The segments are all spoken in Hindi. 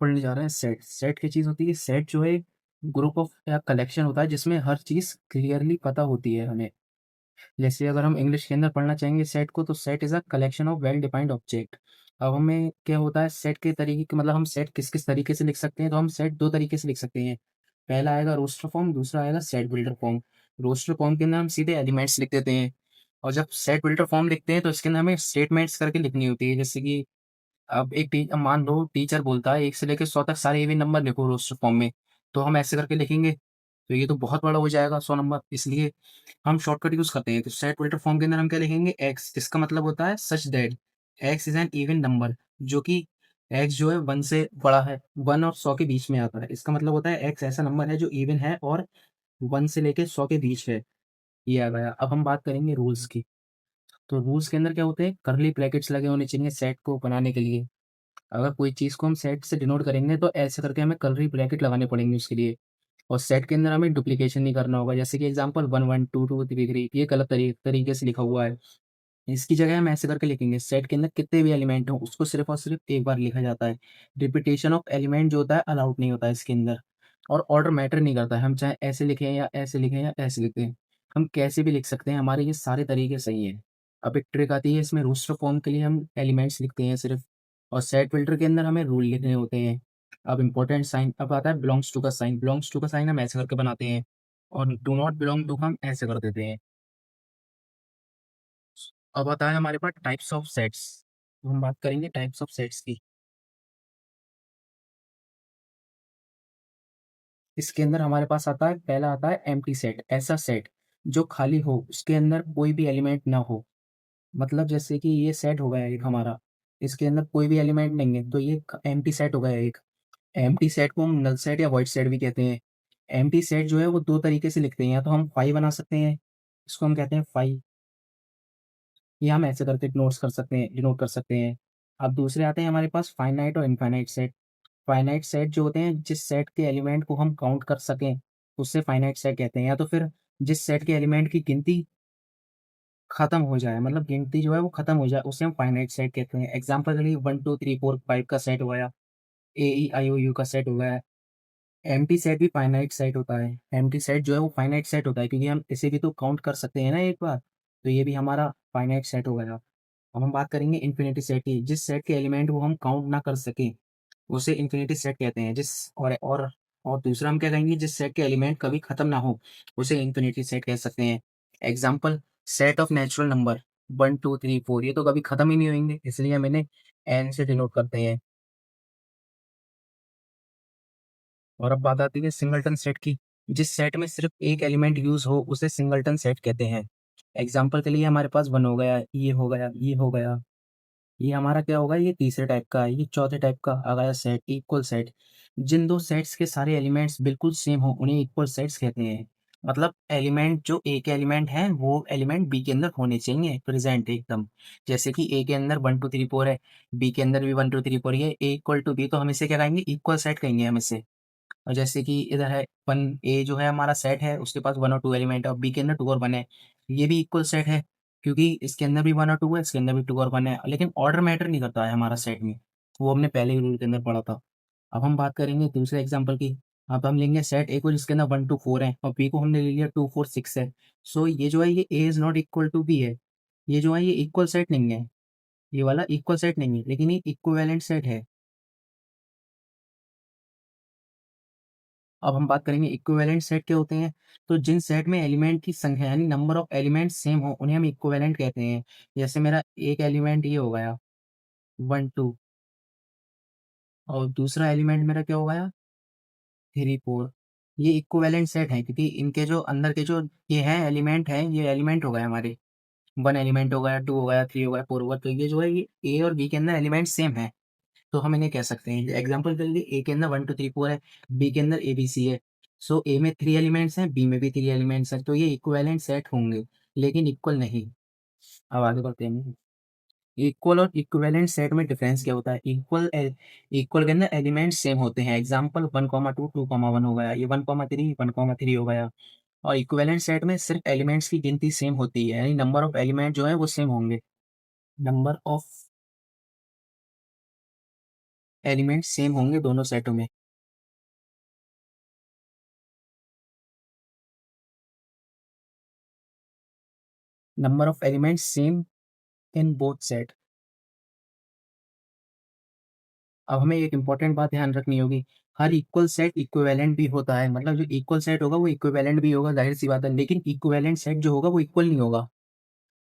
पढ़ने जा रहे हैं सेट। सेट क्या चीज़ होती है? सेट जो है ग्रुप ऑफ या कलेक्शन होता है जिसमें हर चीज़ क्लियरली पता होती है हमें। जैसे अगर हम इंग्लिश के अंदर पढ़ना चाहेंगे सेट को, तो set is a collection of well defined object. अब हमें क्या होता है सेट के तरीके के, मतलब हम सेट किस-किस तरीके से लिख सकते हैं, तो हम सेट 2 तरीके से लिख सकते हैं। पहला आएगा रोस्टर फॉर्म, दूसरा आएगा set builder form. Roster form के अंदर हम सीधे एलिमेंट्स लिख देते हैं और जब सेट बिल्डर फॉर्म लिखते हैं तो इसके अंदर हमें स्टेटमेंट्स करके लिखनी होती है। जैसे कि अब मान लो टीचर बोलता है 1 से लेके 100 तक सारे इवन नंबर लिखो रोस्टर फॉर्म में, तो हम ऐसे करके लिखेंगे, तो ये तो बहुत बड़ा हो जाएगा 100 नंबर, इसलिए हम शॉर्टकट यूज़ करते हैं। तो सेट फिल्टर फॉर्म के अंदर हम क्या लिखेंगे एक्स, जिसका मतलब होता है such that x is an even number, जो कि एक्स जो है 1 से बड़ा है, 1 और 100 के बीच में आता है। इसका मतलब होता है एक्स ऐसा नंबर है जो इवन है और 1 से लेके 100 के बीच है, ये आ गया। अब हम बात करेंगे रूल्स की। तो रूल्स के अंदर क्या होते हैं, कर्ली ब्रैकेट्स लगे होने चाहिए सेट को बनाने के लिए। अगर कोई चीज़ को हम सेट से डिनोट करेंगे तो ऐसे करके हमें कर्ली ब्रैकेट लगाने पड़ेंगे उसके लिए। और सेट के अंदर हमें डुप्लीकेशन नहीं करना होगा, जैसे कि एग्जांपल 1 1 2 2 3 3 ये गलत तरीके से लिखा हुआ है। इसकी जगह हम ऐसे करके लिखेंगे सेट के अंदर कितने भी एलिमेंट हो उसको सिर्फ़ और सिर्फ़ एक बार लिखा जाता है। रिपीटेशन ऑफ एलिमेंट जो होता है अलाउड नहीं होता है इसके अंदर। और ऑर्डर मैटर नहीं करता है, हम चाहे ऐसे लिखें या ऐसे लिखें या ऐसे लिखें। हम कैसे भी लिख सकते हैं, हमारे ये सारे तरीके सही हैं। अब एक ट्रिक आती है इसमें, रोस्टर फॉर्म के लिए हम एलिमेंट्स लिखते हैं सिर्फ़ और सेट फ़िल्टर के अंदर हमें रूल लिखने होते हैं। अब इम्पोर्टेंट साइन अब आता है बिलॉन्ग्स टू का साइन। बिलॉन्ग्स टू का साइन हम ऐसे करके बनाते हैं और डू नॉट बिलॉन्ग टू का हम ऐसे कर देते हैं। अब आता है हमारे पास टाइप्स ऑफ सेट्स। तो हम बात करेंगे टाइप्स ऑफ सेट्स की। इसके अंदर हमारे पास आता है, पहला आता है एम्प्टी सेट, ऐसा सेट जो खाली हो, उसके अंदर कोई भी एलिमेंट ना हो। मतलब जैसे कि ये सेट हो गया एक हमारा, इसके अंदर कोई भी एलिमेंट नहीं है, तो ये एम्प्टी सेट हो गया एक। एम्प्टी सेट को हम नल सेट या वॉइड सेट भी कहते हैं। एम्प्टी सेट जो है वो 2 तरीके से लिखते हैं, या तो हम फाई बना सकते हैं, इसको हम कहते हैं फाई, ये हम ऐसे करके डिनोट कर सकते हैं। अब दूसरे आते हैं हमारे पास फाइनाइट और इनफाइनाइट सेट। फाइनाइट सेट जो होते हैं जिस सेट के एलिमेंट को हम काउंट कर सकें, उससे फाइनाइट सेट कहते हैं। या तो फिर जिस सेट के एलिमेंट की गिनती खत्म हो जाए, मतलब गिनती जो है वो खत्म हो जाए, उसे हम फाइनाइट सेट कहते हैं। एग्जांपल के लिए 1 2 3 4 5 का सेट हो गया, ए ई आई ओ यू का सेट हो गया। एम्प्टी सेट भी फाइनाइट सेट होता है। एम्प्टी सेट जो है वो फाइनाइट सेट होता है क्योंकि हम इसे भी तो काउंट कर सकते हैं ना एक बार, तो ये भी हमारा फाइनाइट सेट हो गया। अब हम बात करेंगे इन्फिनिटी सेट की। जिस सेट के एलिमेंट को हम काउंट ना कर सकें, उसे इन्फिनिटी सेट कहते हैं। और दूसरा हम क्या कहेंगे, जिस सेट के एलिमेंट कभी खत्म ना हो, उसे इन्फिनिटी सेट कह सकते हैं। Example set of natural number 1 2 3 4, ये तो कभी खत्म ही नहीं होंगे, इसलिए हम इन्हें एन से डिनोट करते हैं। और अब बात आती है सिंगलटन सेट की। जिस सेट में सिर्फ एक एलिमेंट यूज हो उसे सिंगलटन सेट कहते हैं। एग्जाम्पल के लिए हमारे पास 1 हो गया, ये हो गया, ये हो गया, ये हमारा क्या होगा, ये तीसरे टाइप का है, ये चौथे टाइप का आ गया सेट, इक्वल सेट। जिन 2 सेट्स के सारे एलिमेंट्स बिल्कुल सेम हो उन्हें इक्वल सेट्स कहते हैं। मतलब एलिमेंट जो ए के एलिमेंट हैं वो एलिमेंट बी के अंदर होने चाहिए प्रेजेंट एकदम। जैसे कि ए के अंदर 1 2 3 4 है, बी के अंदर भी 1 2 3 4 है, ए इक्वल टू बी, तो हम इसे क्या कहेंगे, इक्वल सेट कहेंगे हम इसे। और जैसे कि इधर है 1, ए जो है हमारा सेट है उसके पास 1 और 2 एलिमेंट है और बी के अंदर 2 और 1 है, ये भी इक्वल सेट है क्योंकि इसके अंदर भी 1 और 2 है, इसके अंदर भी 2 और 1 है, लेकिन ऑर्डर मैटर नहीं करता है हमारा सेट में, वो हमने पहले ही रूल के अंदर पढ़ा था। अब हम बात करेंगे दूसरे एग्जाम्पल की। अब हम लेंगे सेट ए को जिसके अंदर 1 2 4 है और बी को हमने ले लिया 2 4 6 है। सो ये जो है ये A is not equal to B है, ये जो है ये इक्वल सेट नहीं है, ये वाला इक्वल सेट नहीं है, लेकिन ये इक्विवेलेंट सेट है। अब हम बात करेंगे इक्विवेलेंट सेट क्या होते हैं। तो जिन सेट में एलिमेंट की संख्या यानी नंबर ऑफ एलिमेंट सेम हो उन्हें हम इक्विवेलेंट कहते हैं। जैसे मेरा एक एलिमेंट ये हो गया 1 2 और दूसरा एलिमेंट मेरा क्या हो गया 3 4, ये इक्विवेलेंट सेट है क्योंकि इनके जो अंदर के जो ये हैं एलिमेंट हैं, ये एलिमेंट हो गए हमारे। 1 एलिमेंट हो गया, 2 हो गया, 3 हो गया, 4 हो गया, तो ये जो है ये ए और बी के अंदर एलिमेंट सेम है, तो हम इन्हें कह सकते हैं। एग्जाम्पल के लिए ए के अंदर 1 2 3 4 है, बी के अंदर ए बी सी है। सो ए में 3 एलिमेंट्स हैं, बी में भी 3 एलिमेंट्स हैं, तो ये इक्विवेलेंट सेट होंगे, लेकिन इक्वल नहीं। अब आगे बढ़ते हैं। इक्वल और इक्विवेलेंट सेट में डिफरेंस क्या होता है। इक्वल के अंदर एलिमेंट सेम होते हैं। एग्जाम्पल 1 2 2 1 हो गया, ये 1 3 1 3 हो गया। और इक्विवेलेंट सेट में सिर्फ एलिमेंट्स की गिनती सेम होती है, यानी नंबर ऑफ एलिमेंट जो है वो सेम होंगे। नंबर ऑफ एलिमेंट सेम होंगे दोनों सेटों में। Number of elements same in both set. अब हमें एक इंपॉर्टेंट बात ध्यान रखनी होगी, हर इक्वल सेट इक्विवेलेंट भी होता है, मतलब जो इक्वल सेट होगा वो इक्विवेलेंट भी होगा, जाहिर सी बात है, लेकिन इक्विवेलेंट सेट जो होगा वो इक्वल नहीं होगा,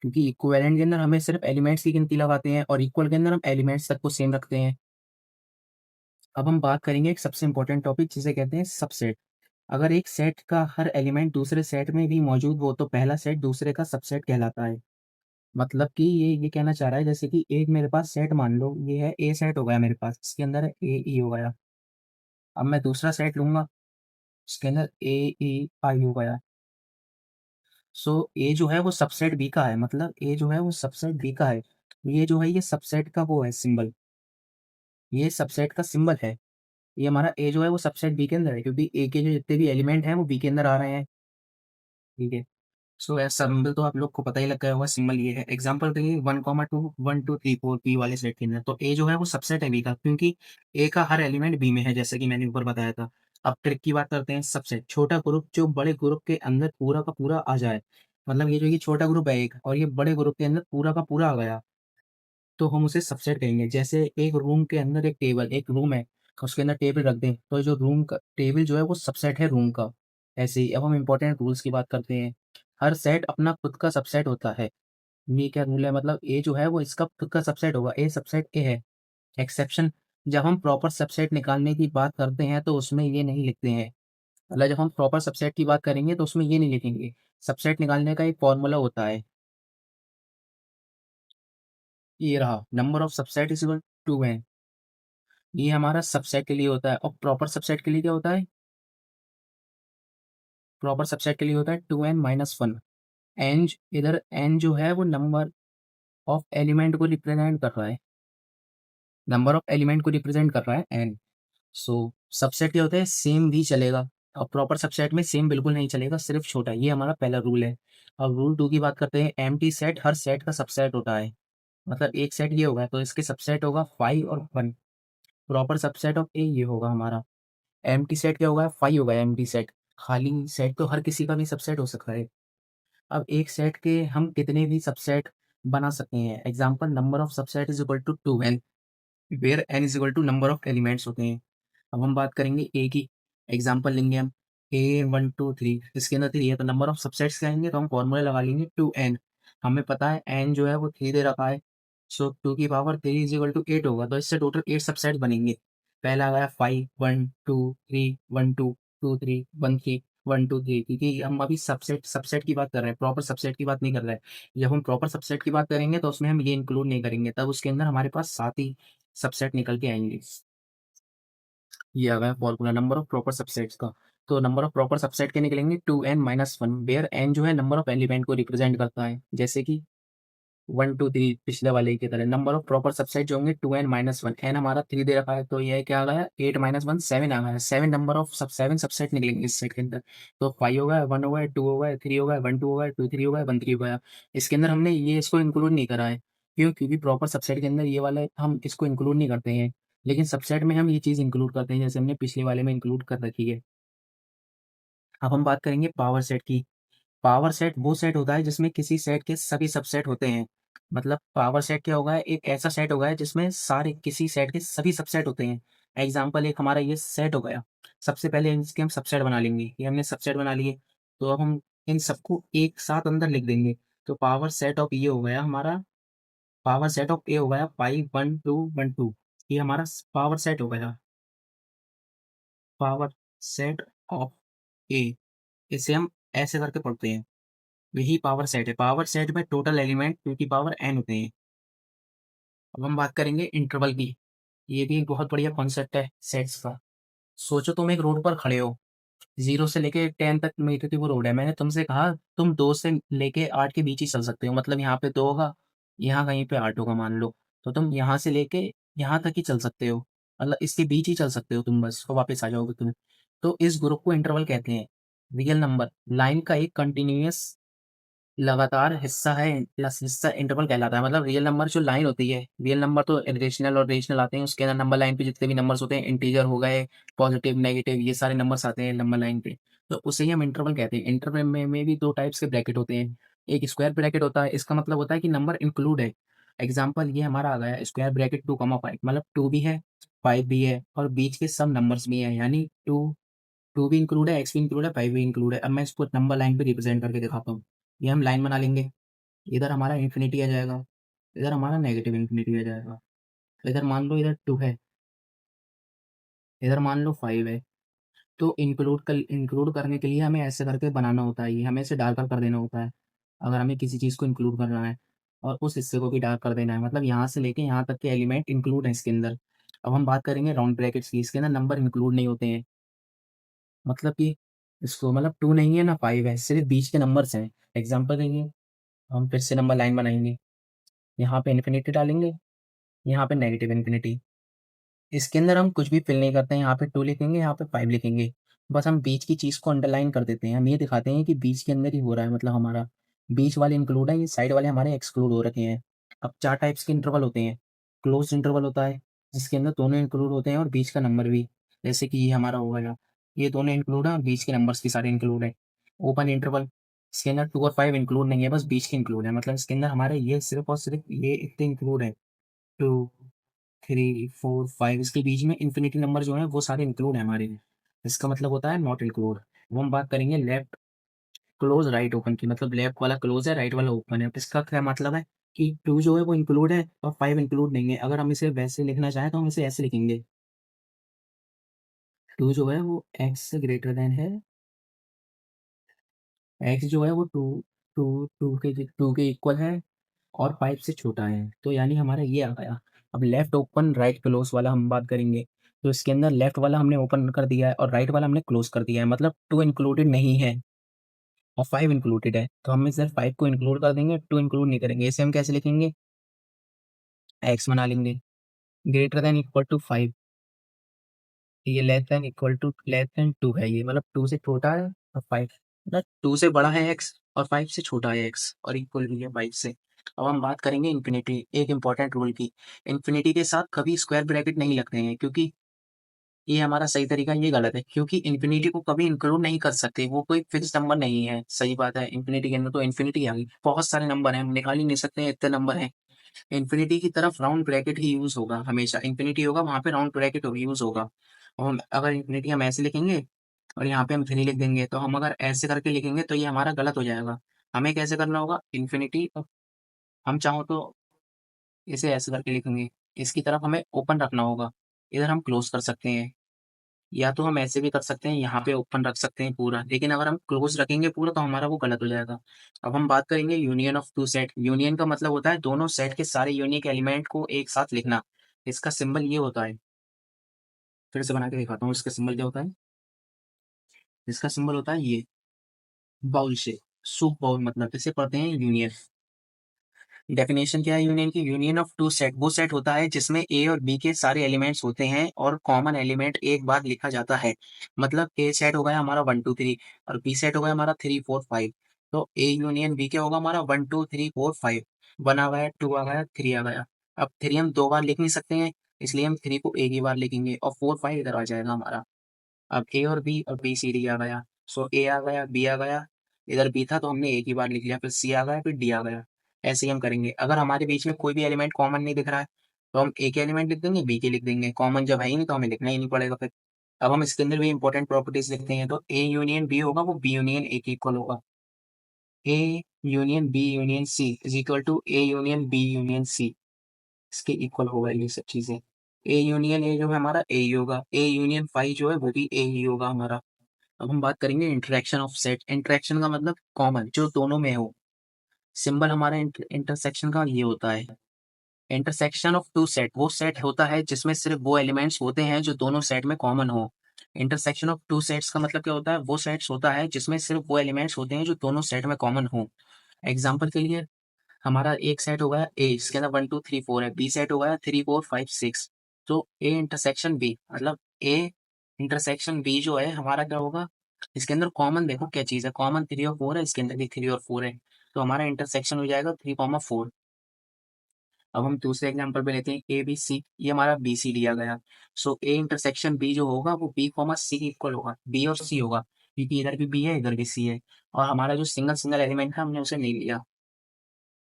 क्योंकि इक्विवेलेंट के अंदर हमें सिर्फ एलिमेंट्स की गिनती लगाते हैं और इक्वल के अंदर हम एलिमेंट्स तक को सेम रखते हैं। अब हम बात करेंगे एक सबसे इंपॉर्टेंट टॉपिक जिसे कहते हैं सबसेट। अगर एक सेट का हर एलिमेंट दूसरे सेट में भी मौजूद हो तो पहला सेट दूसरे का सबसेट कहलाता है। मतलब कि ये कहना चाह रहा है, जैसे कि एक मेरे पास सेट मान लो ये है, ए सेट हो गया मेरे पास, इसके अंदर है ए ई हो गया। अब मैं दूसरा सेट लूंगा, इसके अंदर ए ई आई हो गया। सो ए जो है वो सबसेट बी का है, मतलब ए जो है वो सबसेट बी का है। ये जो है ये सबसेट का वो है सिंबल, ये सबसेट का सिंबल है। ये हमारा ए जो है वो सबसेट बी के अंदर है, क्योंकि ए के जो जितने भी एलिमेंट हैं वो बी के अंदर आ रहे हैं। ठीक है। सो ऐसा सिंबल तो आप लोग को पता ही लग गया होगा, सिंबल ये है। एग्जांपल देंगे 1,2 1 2 3 4 पी वाले सेट के अंदर, तो ए जो है वो सबसेट है बी का, क्योंकि ए का हर एलिमेंट बी में है, जैसे कि मैंने ऊपर बताया था। अब ट्रिक की बात करते हैं, सबसेट छोटा ग्रुप जो बड़े ग्रुप के अंदर पूरा का पूरा आ जाए, मतलब ये जो ये छोटा ग्रुप है एक, और ये बड़े ग्रुप के अंदर पूरा का पूरा आ गया, तो हम उसे सबसेट कहेंगे। जैसे एक रूम के अंदर एक टेबल, एक रूम है, उसके अंदर टेबल रख दें, तो जो रूम का टेबल जो है वो सबसेट है रूम का। ऐसे ही अब हम इंपॉर्टेंट रूल्स की बात करते हैं। हर सेट अपना खुद का सबसेट होता है। ये क्या रूल है, मतलब ए जो है वो इसका खुद का सबसेट होगा, ए सबसेट ए है। एक्सेप्शन, जब हम प्रॉपर सबसेट निकालने की बात करते हैं तो उसमें ये नहीं लिखते हैं, मतलब जब हम प्रॉपर सबसेट की बात करेंगे तो उसमें ये नहीं लिखेंगे। सबसेट निकालने का एक फॉर्मूला होता है, ये रहा, number of subset is equal to N. ये हमारा सबसेट के लिए होता है, और प्रॉपर सबसेट के लिए क्या होता है, प्रॉपर सबसेट के लिए होता है 2n-1। एन, इधर एन जो है वो नंबर ऑफ एलिमेंट को रिप्रेजेंट कर रहा है, नंबर ऑफ एलिमेंट को रिप्रेजेंट कर रहा है एन। सो सबसेट क्या होता है, सेम भी चलेगा, और प्रॉपर सबसेट में सेम बिल्कुल नहीं चलेगा, सिर्फ छोटा। ये हमारा पहला रूल है। अब रूल 2 की बात करते हैं, एम्प्टी सेट हर सेट का सबसेट होता है। मतलब एक सेट ये होगा तो इसके सबसेट होगा 5 और 1। प्रॉपर सबसेट ऑफ ए ये होगा हमारा। एम्प्टी सेट क्या होगा, 5 होगा एम्प्टी सेट। खाली सेट तो हर किसी का भी सबसेट हो सकता है। अब एक सेट के हम कितने भी सबसेट बना सकते हैं। Example, number of subset is equal to 2n, where n is equal to number of elements होते हैं। अब हम बात करेंगे ए की। एग्जाम्पल लेंगे हम, ए 1 2 3, इसके अंदर 3 है, तो नंबर ऑफ सबसेट्स कहेंगे तो हम फॉर्मूले लगा लेंगे 2n। हमें पता है n जो है वो 3 दे रखा है, सो 2 की पावर 3 इज इक्वल टू 8 होगा, तो इससे टोटल 8 सबसेट बनेंगे। पहला आ गया 5 1 2 3 1 2 2 3 1 3 1 2 3, क्योंकि हम अभी सबसेट सबसेट की बात कर रहे हैं, प्रॉपर सबसेट की बात नहीं कर रहे हैं। जब हम प्रॉपर सबसेट की बात करेंगे तो उसमें हम ये इंक्लूड नहीं करेंगे, तब उसके अंदर हमारे पास 7 ही सबसेट निकल के आएंगे। ये आ गया formula number of proper subsets का। तो नंबर ऑफ प्रॉपर सबसेट के निकलेंगे 2n-1, वेयर n जो है नंबर ऑफ एलिमेंट को रिप्रेजेंट करता है, जैसे कि 1 2 3 पिछले वाले की तरह। नंबर ऑफ प्रॉपर सबसेट जो होंगे 2n-1, एन हमारा 3 दे रखा है, तो ये क्या आ गया, 8-1 7 आ गया। 7 नंबर ऑफ सब 7 सबसेट निकलेंगे इस सेट के अंदर। तो 5 होगा, 1 होगा, 2 होगा, 3 होगा, 1 2 होगा, 2 3 होगा, 1 3 होगा। इसके अंदर हमने ये इसको इंक्लूड नहीं करा है, क्यों, क्योंकि प्रॉपर सबसेट के अंदर ये वाला हम इसको इंक्लूड नहीं करते हैं, लेकिन सबसेट में हम ये चीज़ इंक्लूड करते हैं, जैसे हमने पिछले वाले में इंक्लूड कर रखी है। अब हम बात करेंगे पावर सेट की। पावर सेट वो सेट होता है जिसमें किसी सेट के सभी सबसेट होते हैं। मतलब पावर सेट क्या होगा, एक ऐसा सेट होगा जिसमें सारे किसी सेट के सभी सबसेट होते हैं। एग्जाम्पल, एक हमारा ये सेट हो गया, सबसे पहले इसके हम सबसेट बना लेंगे, ये हमने सबसेट बना लिए, तो अब हम इन सबको एक साथ अंदर लिख देंगे। तो पावर सेट ऑफ ये हो गया हमारा, पावर सेट ऑफ ए हो गया 5 1 2 1 2, ये हमारा पावर सेट हो गया, पावर सेट ऑफ ए। इसे हम ऐसे करके पढ़ते हैं, यही पावर सेट है। पावर सेट में टोटल एलिमेंट 2 की पावर n होते हैं। अब हम बात करेंगे इंटरवल की। ये भी एक बहुत बढ़िया कॉन्सेप्ट है सेट्स का। सोचो तुम एक रोड पर खड़े हो, 0 से लेके 10 तक मीटर की वो रोड है, मैंने तुमसे कहा तुम 2 से लेके 8 के बीच ही चल सकते हो, मतलब यहाँ पे 2 होगा, यहाँ कहीं पे 8 होगा मान लो, तो तुम यहाँ से लेके यहाँ तक ही चल सकते हो, मतलब इसके बीच ही चल सकते हो तुम, बस तो वापस आ जाओगे तुम। तो इस ग्रुप को इंटरवल कहते हैं। रियल नंबर लाइन का एक कंटिन्यूअस लगातार हिस्सा है प्लस हिस्सा इंटरवल कहलाता है। मतलब रियल नंबर जो लाइन होती है, रियल नंबर तो रेशनल और रेशनल आते हैं, उसके अंदर नंबर लाइन पे जितने भी नंबर्स होते हैं, इंटीजर हो गए, पॉजिटिव, नेगेटिव, ये सारे नंबर्स आते हैं नंबर लाइन पे, तो उसे ही हम इंटरवल कहते हैं। इंटरवल में भी 2 टाइप्स के ब्रैकेट होते हैं। एक स्क्वायर ब्रैकेट होता है, इसका मतलब होता है कि नंबर इंक्लूड है। एग्ज़ाम्पल ये हमारा आ गया स्क्वायर ब्रैकेट 2, 5, मतलब 2 भी है, 5 भी है और बीच के सब नंबर्स भी हैं, यानी 2 भी इंक्लूड है, एक्स भी इंक्लूड है, 5 भी इंक्लूड है। अब मैं इसको नंबर लाइन पे रिप्रेज़ेंट करके दिखाता हूँ। ये हम लाइन बना लेंगे, इधर हमारा इन्फिनिटी आ जाएगा, इधर हमारा नेगेटिव इन्फिनिटी आ जाएगा। तो इधर मान लो इधर 2 है, इधर मान लो 5 है। तो इंक्लूड करने के लिए हमें ऐसे करके बनाना होता है, ये हमें इसे डार्कर कर देना होता है, अगर हमें किसी चीज़ को इंक्लूड करना है और उस हिस्से को भी डार्क कर देना है, मतलब यहाँ से लेके यहाँ तक के एलिमेंट इंक्लूड हैं इसके अंदर। अब हम बात करेंगे राउंड ब्रैकेट्स की, इसके अंदर नंबर इंक्लूड नहीं होते हैं, मतलब कि इसको मतलब 2 नहीं है ना 5 है, सिर्फ़ बीच के नंबर्स हैं। एग्ज़ाम्पल देंगे, हम फिर से नंबर लाइन बनाएँगे, यहाँ पे इन्फिनिटी डालेंगे, यहाँ पे नेगेटिव इन्फिनिटी। इसके अंदर हम कुछ भी फिल नहीं करते हैं, यहाँ पे 2 लिखेंगे, यहाँ पे 5 लिखेंगे। बस हम बीच की चीज़ को अंडरलाइन कर देते हैं। हम ये दिखाते हैं कि बीच के अंदर ही हो रहा है, मतलब हमारा बीच वाले इंक्लूड है, ये साइड वाले हमारे एक्सक्लूड हो रखे हैं। अब 4 टाइप्स के इंटरवल होते हैं। क्लोज़्ड इंटरवल होता है, जिसके अंदर दोनों इंक्लूड होते हैं और बीच का नंबर भी। जैसे कि ये हमारा हो गया, ये दोनों इंक्लूड हैं और बीच के नंबर्स भी सारे इंक्लूड हैं। ओपन इंटरवल, इसके अंदर 2 और 5 इंक्लूड नहीं है, बस बीच के इंक्लूड है। मतलब इसके अंदर हमारे ये सिर्फ़ और सिर्फ़ ये इतने इंक्लूड हैं, 2, 3, 4, 5, इसके बीच में इन्फिनिटी नंबर जो हैं वो सारे इंक्लूड हैं हमारे। इसका मतलब होता है नॉट इंक्लूड। अब हम बात करेंगे लेफ्ट क्लोज़ राइट ओपन की, मतलब लेफ्ट वाला क्लोज़ है, राइट वाला ओपन है। अब इसका क्या मतलब है कि 2 जो है वो इंक्लूड है और 5 इंक्लूड नहीं है। अगर हम इसे वैसे लिखना चाहें तो हम इसे ऐसे लिखेंगे, 2 जो है वो x से ग्रेटर दैन है, x जो है वो 2 के इक्वल है और 5 से छोटा है। तो यानी हमारा ये आ गया। अब लेफ्ट ओपन राइट क्लोज़ वाला हम बात करेंगे। तो इसके अंदर लेफ्ट वाला हमने ओपन कर दिया है और राइट वाला हमने क्लोज़ कर दिया है। मतलब 2 इंक्लूडेड नहीं है और 5 इंक्लूडेड है। तो हम सिर्फ 5 को इंक्लूड कर देंगे, 2 इंक्लूड नहीं करेंगे। इसे हम कैसे लिखेंगे? एक्स बना लेंगे, ग्रेटर दैन इक्वल टू 5, ये लेस दैन 2 है ये, मतलब 2 से छोटा है और 5, मतलब 2 से बड़ा है एक्स और 5 से छोटा है एक्स और इक्वल भी है 5 से। अब हम बात करेंगे इन्फिनिटी, एक इंपॉर्टेंट रूल की। इन्फिनिटी के साथ कभी स्क्वायर ब्रैकेट नहीं लगते हैं, क्योंकि ये हमारा सही तरीका ये गलत है, क्योंकि इन्फिनिटी को कभी इंक्लूड नहीं कर सकते, वो कोई फिक्स नंबर नहीं है। सही बात है, इन्फिनिटी के अंदर तो इन्फिनिटी आ गई, बहुत सारे नंबर हैं, हम निकाल ही नहीं सकते हैं, इतने नंबर हैं। इन्फिनिटी की तरफ राउंड ब्रैकेट ही यूज़ होगा हमेशा, इन्फिनिटी होगा वहाँ पे राउंड ब्रैकेट यूज़ होगा। और हम अगर इन्फिनिटी हम ऐसे लिखेंगे और यहाँ पे हम 3 लिख देंगे, तो हम अगर ऐसे करके लिखेंगे तो ये हमारा गलत हो जाएगा। हमें कैसे करना होगा? इन्फिनिटी, हम चाहो तो इसे ऐसे करके लिखेंगे, इसकी तरफ हमें ओपन रखना होगा, इधर हम क्लोज़ कर सकते हैं। या तो हम ऐसे भी कर सकते हैं, यहाँ पे ओपन रख सकते हैं पूरा, लेकिन अगर हम क्लोज़ रखेंगे पूरा तो हमारा वो गलत हो जाएगा। अब हम बात करेंगे यूनियन ऑफ 2 सेट। यूनियन का मतलब होता है दोनों सेट के सारे यूनिक एलिमेंट को एक साथ लिखना। इसका सिंबल ये होता है, फिर से बना के दिखाता हूँ इसका सिंबल क्या होता है। इसका सिंबल होता है ये, बाउल शेप, सूप बाउल, मतलब इसे पढ़ते हैं यूनियन। डेफिनेशन क्या है यूनियन की? यूनियन ऑफ टू सेट वो सेट होता है जिसमें ए और बी के सारे एलिमेंट्स होते हैं और कॉमन एलिमेंट एक बार लिखा जाता है। मतलब ए सेट हो गया हमारा 1 2 3 और बी सेट हो गया हमारा 3 4 5। तो ए यूनियन बी क्या होगा हमारा 1 2 3 4 5, 1 आ गया, 2 आ गया, 3 आ गया। अब 3 हम 2 बार लिख नहीं सकते हैं, इसलिए हम 3 को एक ही बार लिखेंगे और 4 5 इधर आ जाएगा हमारा। अब ए और बी और बी सी डी आ गया। सो ए आ गया, बी आ गया, इधर बी था तो हमने एक ही बार लिख लिया, फिर सी आ गया, फिर डी आ गया। ऐसे ही हम करेंगे। अगर हमारे बीच में कोई भी एलिमेंट कॉमन नहीं दिख रहा है तो हम ए के एलिमेंट लिख देंगे, बी के लिख देंगे। कॉमन जब है ही नहीं तो हमें लिखना ही नहीं पड़ेगा फिर। अब हम इसके अंदर भी इंपॉर्टेंट प्रॉपर्टीज लिखते हैं, तो ए यूनियन बी होगा वो बी यूनियन ए के इक्वल होगा। A union B union C is equal to A union B union C, इसके इक्वल होगा ये सब चीजें। ए यूनियन ए जो है हमारा ए ही होगा, ए यूनियन फाई जो है वो भी ए ही होगा हमारा। अब हम बात करेंगे इंटरेक्शन ऑफ सेट। इंटरेक्शन का मतलब कॉमन, जो दोनों में हो। सिंबल हमारा इंटरसेक्शन का ये होता है। इंटरसेक्शन ऑफ टू सेट वो सेट होता है जिसमें सिर्फ वो एलिमेंट्स होते हैं जो दोनों सेट में कॉमन हो। इंटरसेक्शन ऑफ टू सेट्स का मतलब क्या होता है? वो सेट्स होता है जिसमें सिर्फ वो एलिमेंट्स होते हैं जो दोनों सेट में कॉमन हो। एग्जाम्पल के लिए हमारा एक सेट हो गया ए, इसके अंदर 1 2 3 4 है, बी सेट हो गया 3 4 5 6। तो ए इंटरसेक्शन बी, मतलब ए इंटरसेक्शन बी जो है हमारा क्या होगा? इसके अंदर कॉमन देखो क्या चीज है, कॉमन 3 और 4 है, इसके अंदर भी 3 और 4 है। तो हमारा इंटरसेक्शन हो जाएगा 3,4। अब हम दूसरे एग्जांपल पे लेते हैं ए बी सी, ये हमारा बी सी लिया गया। सो ए इंटरसेक्शन बी जो होगा वो बी कॉमा सी के इक्वल होगा, बी और सी होगा, क्योंकि इधर भी बी है इधर भी सी है, और हमारा जो सिंगल सिंगल एलिमेंट है हमने उसे नहीं लिया।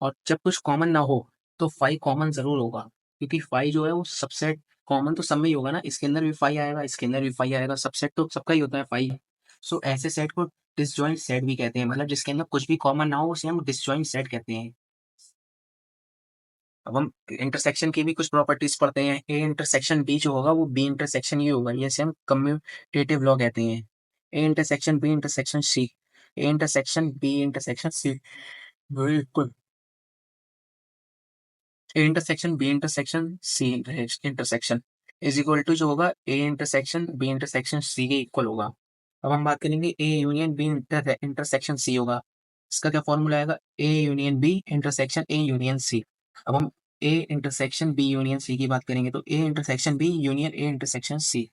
और जब कुछ कॉमन ना हो तो फाई कॉमन जरूर होगा, क्योंकि फाई जो है वो सबसेट कॉमन तो सब में ही होगा ना, इसके अंदर भी फाई आएगा इसके अंदर भी फाई आएगा, सबसेट तो सबका ही होता है फाई। सो ऐसे सेट को डिसजॉइंट सेट भी कहते हैं, मतलब जिसके अंदर कुछ भी कॉमन ना हो उसे हम डिसजॉइंट सेट कहते हैं। अब हम इंटरसेक्शन की भी कुछ प्रॉपर्टीज पढ़ते हैं। ए इंटरसेक्शन बी जो होगा वो बी इंटरसेक्शन ये होगा, ये से हम कम्यूटेटिव लॉ कहते हैं। A intersection B intersection C, A intersection B intersection C बिल्कुल, A intersection B intersection C intersection is equal to जो होगा A intersection B intersection C के इक्वल होगा। अब हम बात करेंगे A union B intersection C होगा, इसका क्या फॉर्मूला आएगा, A union B intersection A union C. अब हम A intersection B union C की बात करेंगे तो A intersection B union A intersection C.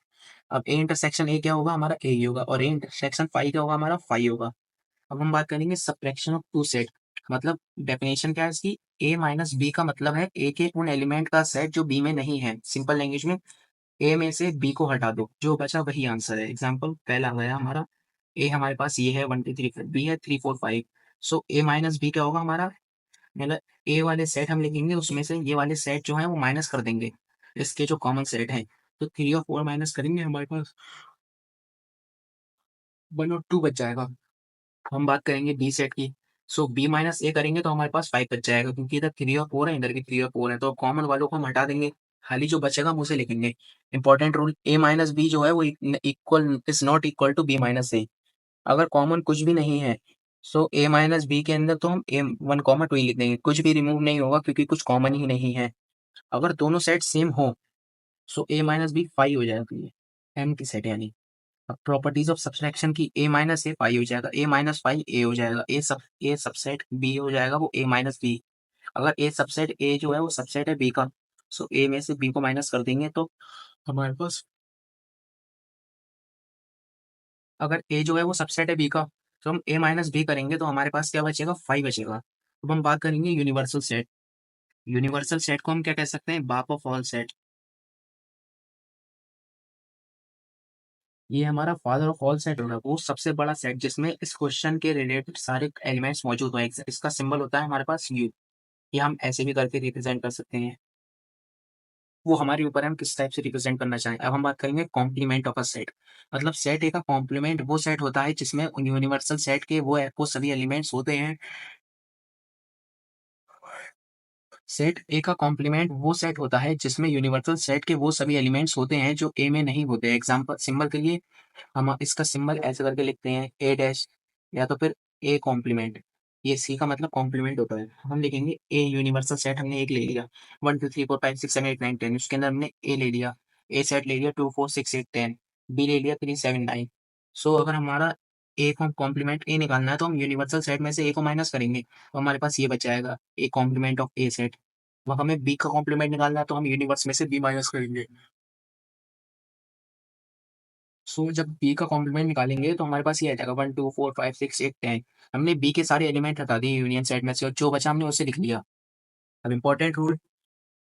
अब ए इंटरसेक्शन ए क्या होगा हमारा, ए ही होगा, और ए इंटरसेक्शन फाई क्या होगा हमारा, फाई होगा। अब हम बात करेंगे सब्ट्रैक्शन ऑफ टू सेट, मतलब डेफिनेशन क्या है इसकी, ए माइनस बी का मतलब है ए के उन एलिमेंट का सेट जो बी में नहीं है। सिंपल लैंग्वेज में ए में से बी को हटा दो, जो बचा वही आंसर है। एग्जाम्पल पहला गया हमारा, ए हमारे पास ये है 1 2 3 4, बी है 3 4 5। सो ए माइनस बी क्या होगा हमारा, मतलब ए वाले सेट हम लिखेंगे उसमें से ये वाले सेट जो है वो माइनस कर देंगे इसके जो कॉमन सेट है, तो 3 और 4 माइनस करेंगे हमारे पास 1 और 2 बच जाएगा। हम बात करेंगे बी सेट की। सो बी माइनस ए करेंगे तो हमारे पास 5 बच जाएगा, क्योंकि इधर 3 और 4 है इधर भी 3 और 4 है, तो कॉमन वालों को हम हटा देंगे, खाली जो बचेगा हम उसे लिखेंगे। Important rule, A minus B जो है वो equal is not equal to B minus A. अगर कॉमन कुछ भी नहीं है, सो ए माइनस बी के अंदर तो हम ए 1 2 ही लिख देंगे, कुछ भी रिमूव नहीं होगा क्योंकि कुछ कॉमन ही नहीं है। अगर दोनों सेट सेम हो सो ए माइनस बी 5 हो जाएगा, ये एम की सेट यानी। अब प्रॉपर्टीज ऑफ सब्सट्रैक्शन की, ए माइनस ए पाई हो जाएगा, ए माइनस पाई ए हो जाएगा, ए सबसेट बी हो जाएगा वो ए माइनस बी। अगर ए सबसेट ए जो है वो सबसेट है बी का, सो ए में से बी को माइनस कर देंगे तो हमारे पास, अगर ए जो है वो सबसेट है बी का तो हम ए माइनस बी करेंगे तो हमारे पास क्या बचेगा, 5 बचेगा। अब हम बात करेंगे यूनिवर्सल सेट। यूनिवर्सल सेट को हम क्या कह सकते हैं, बाप ऑफ ऑल सेट। ये हमारा फादर ऑफ ऑल सेट होगा, वो सबसे बड़ा सेट जिसमें इस क्वेश्चन के रिलेटेड सारे एलिमेंट्स मौजूद हो। इसका सिंबल होता है हमारे पास यू, ये हम ऐसे भी करके रिप्रेजेंट कर सकते हैं, वो हमारे ऊपर है हम किस टाइप से रिप्रेजेंट करना चाहें। अब हम बात करेंगे कॉम्प्लीमेंट ऑफ अ सेट, मतलब सेट ए का कॉम्प्लीमेंट वो सेट होता है जिसमें यूनिवर्सल सेट के वो सभी एलिमेंट्स होते हैं। सेट ए का कॉम्प्लीमेंट वो सेट होता है जिसमें यूनिवर्सल सेट के वो सभी एलिमेंट्स होते हैं जो ए में नहीं होते। एग्जाम्पल सिंबल के लिए हम इसका सिंबल ऐसे करके लिखते हैं ए डैश, या तो फिर ए कॉम्प्लीमेंट, ये सी का मतलब कॉम्प्लीमेंट होता है। हम लिखेंगे ए यूनिवर्सल सेट, हमने एक ले लिया 1 2 3 4 5 6 7 8 9 10, उसके अंदर हमने ए ले लिया, ए सेट ले लिया 2 4 6 8 10, बी ले लिया 3 7 9। सो अगर हमारा ए का कॉम्प्लीमेंट ए निकालना है तो हम यूनिवर्सल सेट में से ए को माइनस करेंगे तो हमारे पास ये बच जाएगा A complement of A set. वह हमें बी का कॉम्प्लीमेंट निकालना है तो हम यूनिवर्स में से बी माइनस करेंगे। सो जब बी का कॉम्प्लीमेंट निकालेंगे तो हमारे पास ये आ जाएगा 1 2 4 5 6 8 10। हमने बी के सारे एलिमेंट हटा दिए यूनियन सेट में से और जो बचा हमने उसे लिख लिया। अब important rule,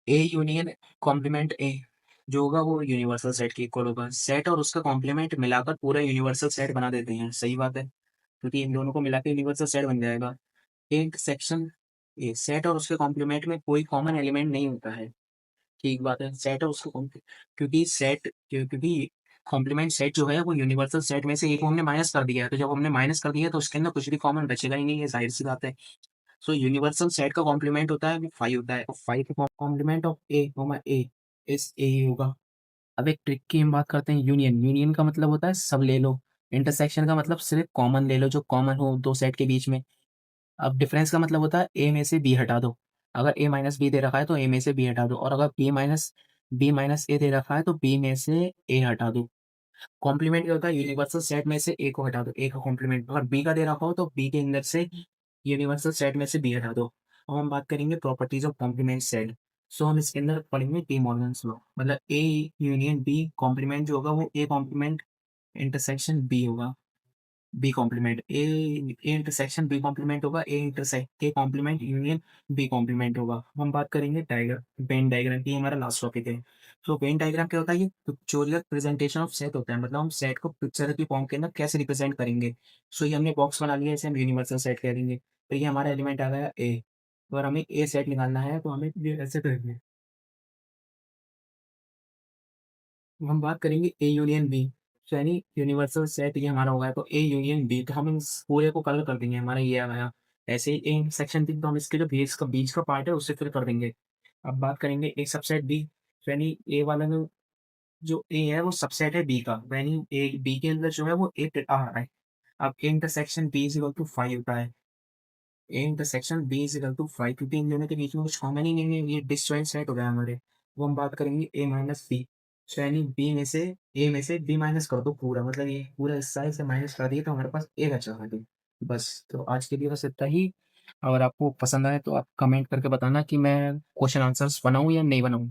A union complement A जो होगा वो यूनिवर्सल सेट के इक्वल होगा। सेट और उसका कॉम्प्लीमेंट मिलाकर पूरा यूनिवर्सल सेट बना देते हैं, सही बात है, क्योंकि इन दोनों को मिला के यूनिवर्सल सेट बन जाएगा। एक सेक्शन, ये सेट और उसके कॉम्प्लीमेंट में कोई कॉमन एलिमेंट नहीं होता है, ठीक बात है, सेट है उसको क्योंकि क्योंकि कॉम्प्लीमेंट सेट जो है वो यूनिवर्सल सेट में से एक को हमने माइनस कर दिया है, तो जब हमने माइनस कर दिया तो उसके अंदर कुछ भी कॉमन बचेगा ही नहीं, ये जाहिर सी बात है। सो यूनिवर्सल सेट का कॉम्प्लीमेंट होता है वो 5 होता है, और 5 का कॉम्प्लीमेंट ऑफ ए इस ए ही होगा। अब एक ट्रिक की हम बात करते हैं, यूनियन। यूनियन का मतलब होता है सब ले लो, इंटरसेक्शन का मतलब सिर्फ कॉमन ले लो जो कॉमन हो दो सेट के बीच में। अब डिफरेंस का मतलब होता है ए में से बी हटा दो, अगर ए माइनस बी दे रखा है तो ए में से बी हटा दो, और अगर बी माइनस ए दे रखा है तो बी में से ए हटा दो। कॉम्प्लीमेंट क्या होता है, यूनिवर्सल सेट में से ए को हटा दो, ए का कॉम्प्लीमेंट। अगर बी का दे रखा हो तो बी के अंदर से यूनिवर्सल सेट में से बी हटा दो। अब हम बात करेंगे प्रॉपर्टीज ऑफ कॉम्प्लीमेंट सेट। सो हम इसके अंदर पढ़ेंगे डी मॉर्गन्स लॉ, मतलब ए यूनियन बी कॉम्प्लीमेंट जो होगा वो ए कॉम्प्लीमेंट इंटरसेक्शन बी होगा। B complement A intersection B complement होगा, A intersect A complement union B complement होगा। हम बात करेंगे वेन डायग्राम की, हमारा लास्ट टॉपिक है। तो वेन डायग्राम क्या होता है? ये पिक्चोरियल प्रेजेंटेशन ऑफ सेट होता है, मतलब हम सेट को पिक्चर की फॉर्म के अंदर कैसे रिप्रेजेंट करेंगे। सो ये हमने बॉक्स बना लिया, इसे हम यूनिवर्सल सेट कह देंगे। तो ये हमारा एलिमेंट आ गया ए। अगर हमें ए सेट निकालना है तो हमें ये ऐसे करेंगे। हम बात करेंगे ए यूनियन बी, तो यानी यूनिवर्सल सेट ये हमारा होगा, तो ए यूनियन बी, तो हम इस पूरे को कलर कर देंगे, हमारा ये आ गया। ऐसे ही ए इंटरसेक्शन बी, तो हम इसके जो बीच का पार्ट है उससे फिल कर देंगे। अब बात करेंगे ए सबसेट बी, तो यानी ए वाला जो ए है वो सबसेट है बी का, यानी ए बी के अंदर जो है वो ए आ रहा है। अब A intersection B is equal to 5 होता है। A intersection B is equal to 5, क्योंकि इन दोनों के बीच में कुछ कॉमन ही नहीं है, ये डिसजॉइंट सेट हो गया हमारे। वो हम बात करेंगे ए माइनस बी, तो यानी बी में से ए में से बी माइनस कर दो पूरा, मतलब ये पूरा हिस्सा इसे माइनस कर दिए तो हमारे पास ए बचा है। बस, तो आज के लिए बस इतना ही। अगर आपको पसंद आए तो आप कमेंट करके बताना कि मैं क्वेश्चन आंसर्स बनाऊं या नहीं बनाऊं।